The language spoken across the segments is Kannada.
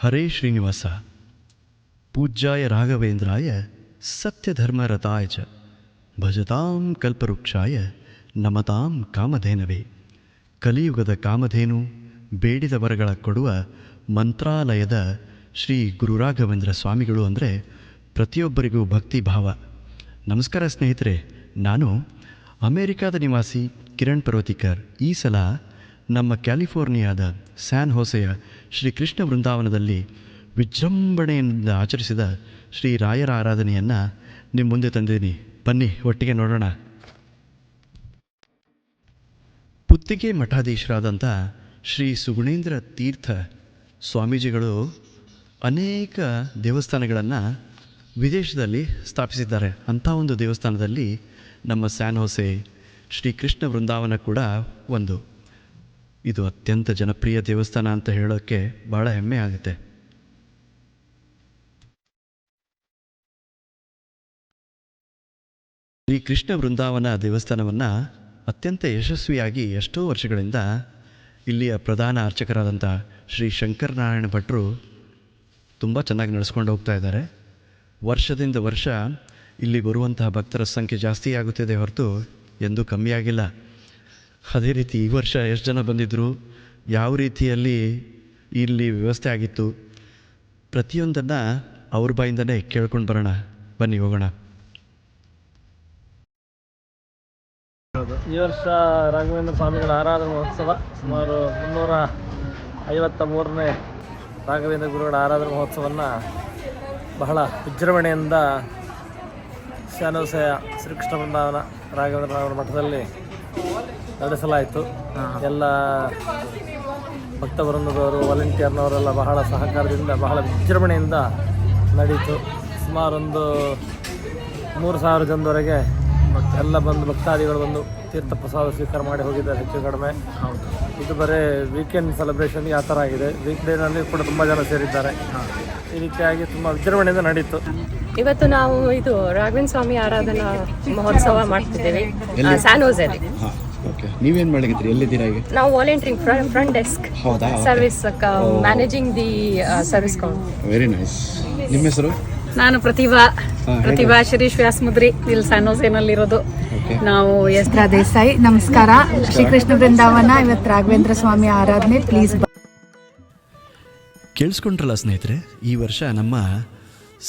ಹರೇ ಶ್ರೀನಿವಾಸ. ಪೂಜ್ಯಾಯ ರಾಘವೇಂದ್ರಾಯ ಸತ್ಯಧರ್ಮರತಾಯ ಚ ಭಜತಾಂ ಕಲ್ಪವೃಕ್ಷಾಯ ನಮತಾಂ ಕಾಮಧೇನವೇ. ಕಲಿಯುಗದ ಕಾಮಧೇನು, ಬೇಡಿದ ವರಗಳ ಕೊಡುವ ಮಂತ್ರಾಲಯದ ಶ್ರೀ ಗುರು ರಾಘವೇಂದ್ರ ಸ್ವಾಮಿಗಳು ಅಂದರೆ ಪ್ರತಿಯೊಬ್ಬರಿಗೂ ಭಕ್ತಿ ಭಾವ. ನಮಸ್ಕಾರ ಸ್ನೇಹಿತರೆ, ನಾನು ಅಮೇರಿಕಾದ ನಿವಾಸಿ ಕಿರಣ್ ಪರ್ವತಿಕರ್. ಈ ಸಲ ನಮ್ಮ ಕ್ಯಾಲಿಫೋರ್ನಿಯಾದ ಸ್ಯಾನ್ ಹೋಸೆಯ ಶ್ರೀ ಕೃಷ್ಣ ವೃಂದಾವನದಲ್ಲಿ ವಿಜೃಂಭಣೆಯಿಂದ ಆಚರಿಸಿದ ಶ್ರೀ ರಾಯರ ಆರಾಧನೆಯನ್ನು ನಿಮ್ಮ ಮುಂದೆ ತಂದಿದ್ದೀನಿ. ಬನ್ನಿ ಒಟ್ಟಿಗೆ ನೋಡೋಣ. ಪುತ್ತಿಗೆ ಮಠಾಧೀಶರಾದಂಥ ಶ್ರೀ ಸುಗುಣೇಂದ್ರ ತೀರ್ಥ ಸ್ವಾಮೀಜಿಗಳು ಅನೇಕ ದೇವಸ್ಥಾನಗಳನ್ನು ವಿದೇಶದಲ್ಲಿ ಸ್ಥಾಪಿಸಿದ್ದಾರೆ. ಅಂಥ ಒಂದು ದೇವಸ್ಥಾನದಲ್ಲಿ ನಮ್ಮ ಸ್ಯಾನ್ ಹೋಸೆ ಶ್ರೀ ಕೃಷ್ಣ ವೃಂದಾವನ ಕೂಡ ಒಂದು. ಇದು ಅತ್ಯಂತ ಜನಪ್ರಿಯ ದೇವಸ್ಥಾನ ಅಂತ ಹೇಳೋಕ್ಕೆ ಭಾಳ ಹೆಮ್ಮೆ ಆಗುತ್ತೆ. ಶ್ರೀ ಕೃಷ್ಣ ವೃಂದಾವನ ದೇವಸ್ಥಾನವನ್ನು ಅತ್ಯಂತ ಯಶಸ್ವಿಯಾಗಿ ಎಷ್ಟೋ ವರ್ಷಗಳಿಂದ ಇಲ್ಲಿಯ ಪ್ರಧಾನ ಅರ್ಚಕರಾದಂಥ ಶ್ರೀ ಶಂಕರನಾರಾಯಣ ಭಟ್ರು ತುಂಬ ಚೆನ್ನಾಗಿ ನಡೆಸ್ಕೊಂಡು ಹೋಗ್ತಾ ಇದ್ದಾರೆ. ವರ್ಷದಿಂದ ವರ್ಷ ಇಲ್ಲಿ ಬರುವಂತಹ ಭಕ್ತರ ಸಂಖ್ಯೆ ಜಾಸ್ತಿ ಆಗುತ್ತಿದೆ ಹೊರತು ಎಂದೂ ಕಮ್ಮಿಯಾಗಿಲ್ಲ. ಅದೇ ರೀತಿ ಈ ವರ್ಷ ಎಷ್ಟು ಜನ ಬಂದಿದ್ದರು, ಯಾವ ರೀತಿಯಲ್ಲಿ ಇಲ್ಲಿ ವ್ಯವಸ್ಥೆ ಆಗಿತ್ತು, ಪ್ರತಿಯೊಂದನ್ನು ಅವ್ರ ಬಾಯಿಂದನೇ ಕೇಳ್ಕೊಂಡು ಬರೋಣ. ಬನ್ನಿ ಹೋಗೋಣ. ಈ ವರ್ಷ ರಾಘವೇಂದ್ರ ಸ್ವಾಮಿಗಳ ಆರಾಧನಾ ಮಹೋತ್ಸವ ಸುಮಾರು 353ನೇ ರಾಘವೇಂದ್ರ ಗುರುಗಳ ಆರಾಧನಾ ಮಹೋತ್ಸವವನ್ನು ಬಹಳ ವಿಜೃಂಭಣೆಯಿಂದ ಸ್ಯಾನ್ ಹೋಸೆಯ ಶ್ರೀಕೃಷ್ಣ ವೃಂದಾವನ ರಾಘವೇಂದ್ರ ಮಠದಲ್ಲಿ ನಡೆಸಲಾಯಿತು. ಎಲ್ಲ ಭಕ್ತವೃಂದದವರು, ವಾಲಂಟಿಯರ್ನವರೆಲ್ಲ ಬಹಳ ಸಹಕಾರದಿಂದ ಬಹಳ ವಿಜೃಂಭಣೆಯಿಂದ ನಡೀತು. ಸುಮಾರು ಒಂದು 3,000 ಜನದವರೆಗೆ ಎಲ್ಲ ಬಂದು ಭಕ್ತಾದಿಗಳು ಬಂದು ತೀರ್ಥ ಪ್ರಸಾದ ಸ್ವೀಕಾರ ಮಾಡಿ ಹೋಗಿದ್ದಾರೆ ಹೆಚ್ಚು ಕಡಿಮೆ. ಇದು ಬರೀ ವೀಕೆಂಡ್ ಸೆಲೆಬ್ರೇಷನ್ ಆ ಥರ ಆಗಿದೆ. ವೀಕ್ ಡೇನಲ್ಲಿ ಕೂಡ ತುಂಬ ಜನ ಸೇರಿದ್ದಾರೆ. ಈ ರೀತಿಯಾಗಿ ತುಂಬ ವಿಜೃಂಭಣೆಯಿಂದ ನಡೀತು. ಇವತ್ತು ನಾವು ಇದು ರಾಘವೇಂದ್ರ ಸ್ವಾಮಿ ಆರಾಧನಾ ಮಹೋತ್ಸವ ಮಾಡ್ತಿದ್ದೇವೆ ಸ್ಯಾನ್ ಹೋಸೆಯಲ್ಲಿ. ನೀವೇನು ಮಾಡಿದ್ರಿ? ಎಲ್ಲಿದ್ದೀರಾ ಈಗ? ನಾವು volunteering front desk service managing the service counter. Very nice. ನಿಮ್ಮ ಹೆಸರು? ನಾನು ಪ್ರತಿಭಾ ಶಿರೀಶ್ ವ್ಯಾಸಮುದ್ರಿ, ಇಲ್ಲಿ ಸ್ಯಾನ್ ಹೋಸೆನಲ್ಲಿರೋದು. ನಾವು ಎಸ್ರಾ ದೇಸಾಯಿ. ನಮಸ್ಕಾರ. ಶ್ರೀಕೃಷ್ಣ ವೃಂದಾವನ ಇವತ್ತು ರಾಘವೇಂದ್ರ ಸ್ವಾಮಿ ಆರಾಧನೆ. ಪ್ಲೀಸ್ ಕೇಳಿಸ್ಕೊಂಡ್ರಲ್ಲ ಸ್ನೇಹಿತರೆ, ಈ ವರ್ಷ ನಮ್ಮ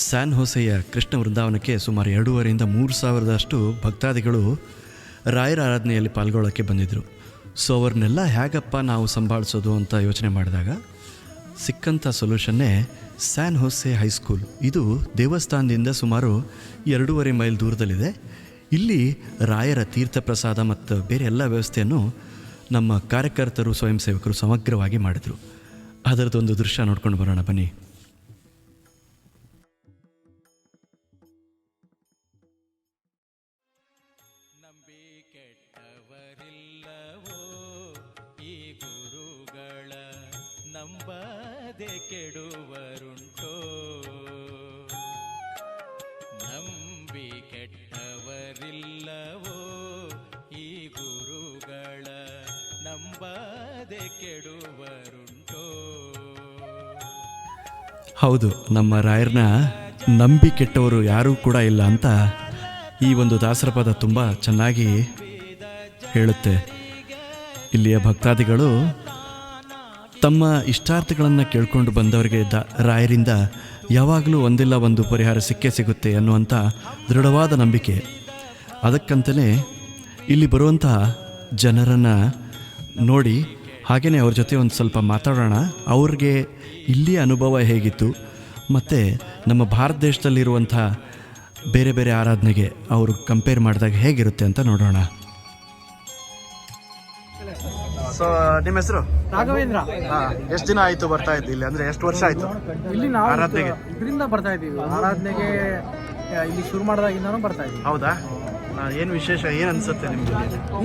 ಸ್ಯಾನ್ ಹೋಸೆಯ ಕೃಷ್ಣ ವೃಂದಾವನಕ್ಕೆ ಸುಮಾರು 2,500 - 3,000 ಭಕ್ತಾದಿಗಳು ರಾಯರ ಆರಾಧನೆಯಲ್ಲಿ ಪಾಲ್ಗೊಳ್ಳೋಕ್ಕೆ ಬಂದಿದ್ದರು. ಸೊ ಅವ್ರನ್ನೆಲ್ಲ ಹೇಗಪ್ಪ ನಾವು ಸಂಭಾಳಿಸೋದು ಅಂತ ಯೋಚನೆ ಮಾಡಿದಾಗ ಸಿಕ್ಕಂಥ ಸೊಲ್ಯೂಷನ್ನೇ ಸ್ಯಾನ್ ಹೋಸೆ ಹೈಸ್ಕೂಲ್. ಇದು ದೇವಸ್ಥಾನದಿಂದ ಸುಮಾರು 2.5 ಮೈಲ್ ದೂರದಲ್ಲಿದೆ. ಇಲ್ಲಿ ರಾಯರ ತೀರ್ಥ ಪ್ರಸಾದ ಮತ್ತು ಬೇರೆ ಎಲ್ಲ ವ್ಯವಸ್ಥೆಯನ್ನು ನಮ್ಮ ಕಾರ್ಯಕರ್ತರು, ಸ್ವಯಂ ಸೇವಕರು ಸಮಗ್ರವಾಗಿ ಮಾಡಿದರು. ಅದರದ್ದೊಂದು ದೃಶ್ಯ ನೋಡ್ಕೊಂಡು ಬರೋಣ ಬನ್ನಿ. ಕೆಡುವರುಂಟೋ ನಂಬಿ ಕೆಟ್ಟವರಿಲ್ಲವೋ ಈ ಗುರುಗಳ ನಂಬದೆ ಕೆಡುವರುಂಟೋ. ಹೌದು, ನಮ್ಮ ರಾಯರನ್ನ ನಂಬಿ ಕೆಟ್ಟವರು ಯಾರೂ ಕೂಡ ಇಲ್ಲ ಅಂತ ಈ ಒಂದು ದಾಸರ ಪದ ತುಂಬ ಚೆನ್ನಾಗಿ ಹೇಳುತ್ತೆ. ಇಲ್ಲಿಯ ಭಕ್ತಾದಿಗಳು ತಮ್ಮ ಇಷ್ಟಾರ್ಥಗಳನ್ನು ಕೇಳ್ಕೊಂಡು ಬಂದವರಿಗೆ ರಾಯರಿಂದ ಯಾವಾಗಲೂ ಒಂದಿಲ್ಲ ಒಂದು ಪರಿಹಾರ ಸಿಕ್ಕೇ ಸಿಗುತ್ತೆ ಅನ್ನುವಂಥ ದೃಢವಾದ ನಂಬಿಕೆ. ಅದಕ್ಕಂತಲೇ ಇಲ್ಲಿ ಬರುವಂತಹ ಜನರನ್ನು ನೋಡಿ ಹಾಗೆಯೇ ಅವ್ರ ಜೊತೆ ಒಂದು ಸ್ವಲ್ಪ ಮಾತಾಡೋಣ. ಅವ್ರಿಗೆ ಇಲ್ಲಿಯ ಅನುಭವ ಹೇಗಿತ್ತು ಮತ್ತು ನಮ್ಮ ಭಾರತ ದೇಶದಲ್ಲಿರುವಂಥ ಬೇರೆ ಬೇರೆ ಆರಾಧನೆಗೆ ಅವರು ಕಂಪೇರ್ ಮಾಡಿದಾಗ ಹೇಗಿರುತ್ತೆ ಅಂತ ನೋಡೋಣ. ಸೊ ನಿಮ್ಮ ಹೆಸರು? ರಾಘವೇಂದ್ರ. ಎಷ್ಟು ದಿನ ಆಯಿತು ಬರ್ತಾ ಇದ್ದು ಇಲ್ಲಿ? ಅಂದರೆ ಎಷ್ಟು ವರ್ಷ ಆಯಿತು ಇಲ್ಲಿ ನಾವು ಆರಾಧನೆಗೆ? ಇದರಿಂದ ಬರ್ತಾ ಇದ್ದೀವಿ ಆರಾಧನೆಗೆ. ಇಲ್ಲಿ ಶುರು ಮಾಡಿದಾಗಿಂದನೂ ಬರ್ತಾ ಇದ್ದೀವಿ. ಹೌದಾ? ಏನು ವಿಶೇಷ, ಏನು ಅನ್ಸುತ್ತೆ ನಿಮಗೆ?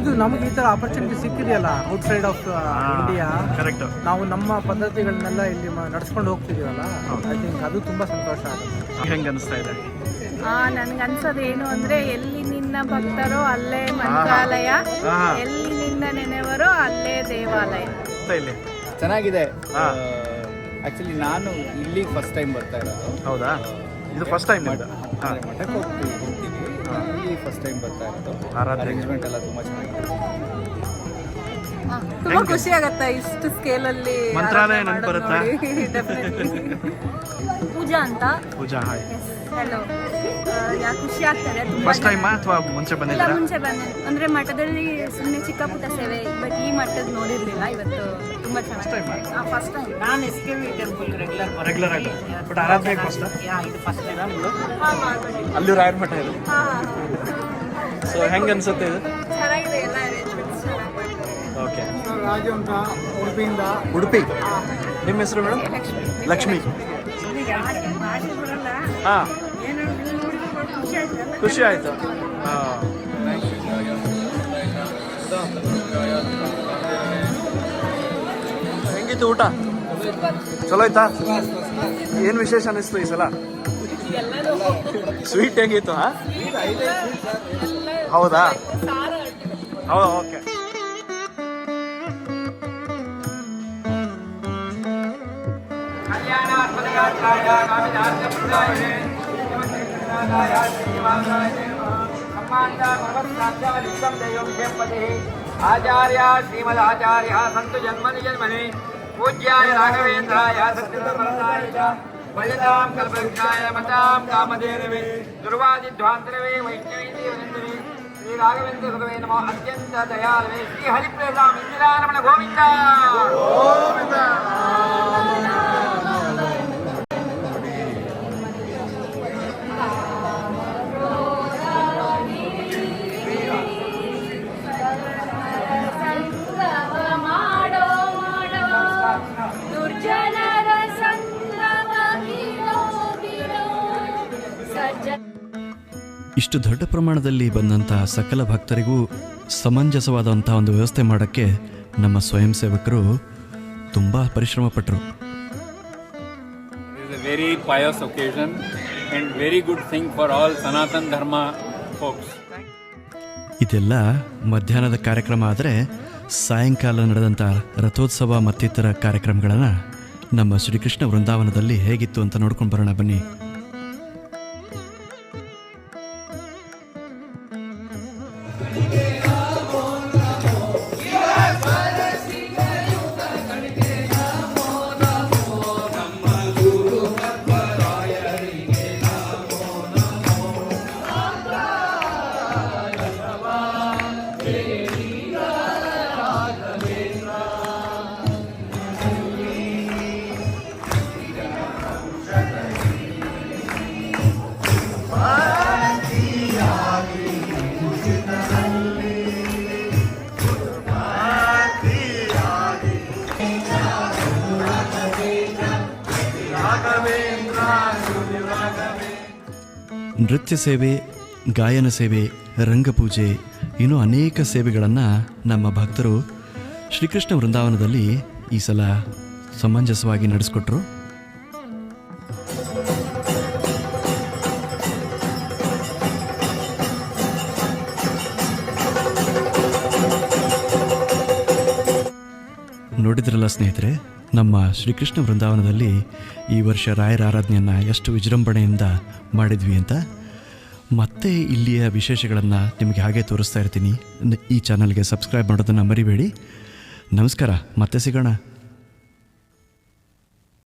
ಇದು ನಮಗೆ ಈ ಥರ ಆಪರ್ಚುನಿಟಿ ಸಿಕ್ಕಿದೆಯಲ್ಲ ಔಟ್ಸೈಡ್ ಆಫ್ ಇಂಡಿಯಾ. ಕರೆಕ್ಟ್. ನಾವು ನಮ್ಮ ಪದ್ಧತಿಗಳನ್ನೆಲ್ಲ ಇಲ್ಲಿ ನಡ್ಸ್ಕೊಂಡು ಹೋಗ್ತಿದೀವಲ್ಲ, ಐ ಥಿಂಕ್ ಅದು ತುಂಬ ಸಂತೋಷ ಆಗುತ್ತೆ. ಹೆಂಗೆ ಅನಿಸ್ತಾ ಇದೆ? ನನ್ಗೆ ಅನ್ಸೋದು ಏನು ಅಂದ್ರೆ, ಎಲ್ಲಿ ನಿನ್ನ ಭಕ್ತರೋ ಅಲ್ಲೇ ಮಂತ್ರಾಲಯ, ಎಲ್ಲಿ ನಿನ್ನ ನೆನೆವರೋ ಅಲ್ಲೇ ದೇವಾಲಯ. ಇಲ್ಲಿ ಚೆನ್ನಾಗಿದೆ. ಆ್ಯಕ್ಚುಲಿ ನಾನು ಇಲ್ಲಿ ಫಸ್ಟ್ ಟೈಮ್ ಬರ್ತಾ ಇರೋದು. ಹೌದಾ? ಇದು ಫಸ್ಟ್ ಟೈಮ್ ಮಠಕ್ಕೆ ಹೋಗ್ತೀವಿ, ಇಲ್ಲಿ ಫಸ್ಟ್ ಟೈಮ್ ಬರ್ತಾ ಇರೋದು. ಆರಾಧನೆ. ಅರೇಂಜ್ಮೆಂಟ್ ಎಲ್ಲ ತುಂಬ ಚೆನ್ನಾಗಿದೆ. ತುಂಬಾ ಖುಷಿ ಆಗತ್ತೆ ಇಷ್ಟು ಸ್ಕೇಲಲ್ಲಿ ಮಂತ್ರಾಲಯ ನೆನಪು ಬರುತ್ತಾ? ಪೂಜಾ ಅಂತ. ಪೂಜಾ, ಹಾಯ್. ಹಲೋ. ಯಾಕೆ ಖುಷಿ ಆಗ್ತದೆ ತುಂಬಾ. ಫಸ್ಟ್ ಟೈಮಾ ಅಥವಾ ಮುಂಚೆ ಇಲ್ಲ, ಬಂದಿದ್ದೀರಾ? ಮುಂಚೆ ಬಂದೆ. ಅಂದ್ರೆ ಮಠದಲ್ಲಿ ಸುಮ್ಮನೆ ಚಿಕ್ಕ ಪುಟ್ಟ ಸೇವೆ, ಬಟ್ ಈ ಮಠದ ನೋಡಿರ್ಲಿಲ್ಲ. ಇವತ್ತು ತುಂಬಾ ಚೆನ್ನಾಗಿ ಫಸ್ಟ್ ಟೈಮ್. ನಾನು SKV ಟೆಂಪಲ್ ರೆಗ್ಯುಲರ್ ಆಗಿ. ಬಟ್ ಆರಾಧನೆಗೆ ಫಸ್ಟ್ ಇದು ಫಸ್ಟ್ ಟೈಮ್. ಅಲ್ಲಿ ರಾಯರ ಮಠ ಇದೆ. ಸೊ ಹೆಂಗೆ ಅನ್ಸುತ್ತೆ ಇದು? ಚೆನ್ನಾಗಿದೆ, ಎಲ್ಲ ಅರೇಂಜ್ಮೆಂಟ್ಸ್ ಚೆನ್ನಾಗಿ. ಓಕೆ. ರಾಜು ಅಂತ ಉಡುಪಿಯಿಂದ. ಉಡುಪಿ. ನಿಮ್ಮ ಹೆಸರು ಮೇಡಮ್? ಲಕ್ಷ್ಮಿ. ಹಾಂ, ಖುಷಿ ಆಯಿತು. ಹಾಂ, ಹೆಂಗಿತ್ತು ಊಟ? ಚಲೋ ಆಯ್ತಾ? ಏನು ವಿಶೇಷ ಅನ್ನಿಸ್ತು ಈ ಸಲ? ಸ್ವೀಟ್ ಹೆಂಗಿತ್ತು? ಹಾಂ, ಹೌದಾ? ಹೌದಾ? ಓಕೆ. आचार्य श्रीमदाचार्य संतु जन्मनि जन्मनि पूज्याय राघवेन्द्राय सत्यधर्मरताय च भजतां कल्पवृक्षाय मतां कामधेनवे दुर्वादिध्वान्तरवे वैष्णवे देवनन्दने श्री राघवेन्द्र सदवे नमो अत्यंत दयालवे श्री हरिप्रेतां इंदिरारमण गोविंद गोविंद। ಇಷ್ಟು ದೊಡ್ಡ ಪ್ರಮಾಣದಲ್ಲಿ ಬಂದಂತಹ ಸಕಲ ಭಕ್ತರಿಗೂ ಸಮಂಜಸವಾದಂಥ ಒಂದು ವ್ಯವಸ್ಥೆ ಮಾಡೋಕ್ಕೆ ನಮ್ಮ ಸ್ವಯಂ ಸೇವಕರು ತುಂಬ ಪರಿಶ್ರಮ ಪಟ್ಟರು. It is a very pious occasion and very good thing for all Sanatan Dharma folks. ಇದೆಲ್ಲ ಮಧ್ಯಾಹ್ನದ ಕಾರ್ಯಕ್ರಮ ಆದರೆ ಸಾಯಂಕಾಲ ನಡೆದಂಥ ರಥೋತ್ಸವ ಮತ್ತಿತರ ಕಾರ್ಯಕ್ರಮಗಳನ್ನು ನಮ್ಮ ಶ್ರೀಕೃಷ್ಣ ವೃಂದಾವನದಲ್ಲಿ ಹೇಗಿತ್ತು ಅಂತ ನೋಡ್ಕೊಂಡು ಬರೋಣ ಬನ್ನಿ. ನೃತ್ಯ ಸೇವೆ, ಗಾಯನ ಸೇವೆ, ರಂಗಪೂಜೆ, ಇನ್ನೂ ಅನೇಕ ಸೇವೆಗಳನ್ನು ನಮ್ಮ ಭಕ್ತರು ಶ್ರೀಕೃಷ್ಣ ವೃಂದಾವನದಲ್ಲಿ ಈ ಸಲ ಸಮಂಜಸವಾಗಿ ನಡೆಸ್ಕೊಟ್ರು. ನೋಡಿದ್ರಲ್ಲ ಸ್ನೇಹಿತರೆ, ನಮ್ಮ ಶ್ರೀಕೃಷ್ಣ ವೃಂದಾವನದಲ್ಲಿ ಈ ವರ್ಷ ರಾಯರ ಆರಾಧನೆಯನ್ನು ಎಷ್ಟು ವಿಜೃಂಭಣೆಯಿಂದ ಮಾಡಿದ್ವಿ ಅಂತ. ಮತ್ತೆ ಇಲ್ಲಿಯ ವಿಶೇಷಗಳನ್ನು ನಿಮಗೆ ಹಾಗೆ ತೋರಿಸ್ತಾ ಇರ್ತೀನಿ. ಈ ಚಾನಲ್ಗೆ ಸಬ್ಸ್ಕ್ರೈಬ್ ಮಾಡೋದನ್ನು ಮರಿಬೇಡಿ. ನಮಸ್ಕಾರ, ಮತ್ತೆ ಸಿಗೋಣ.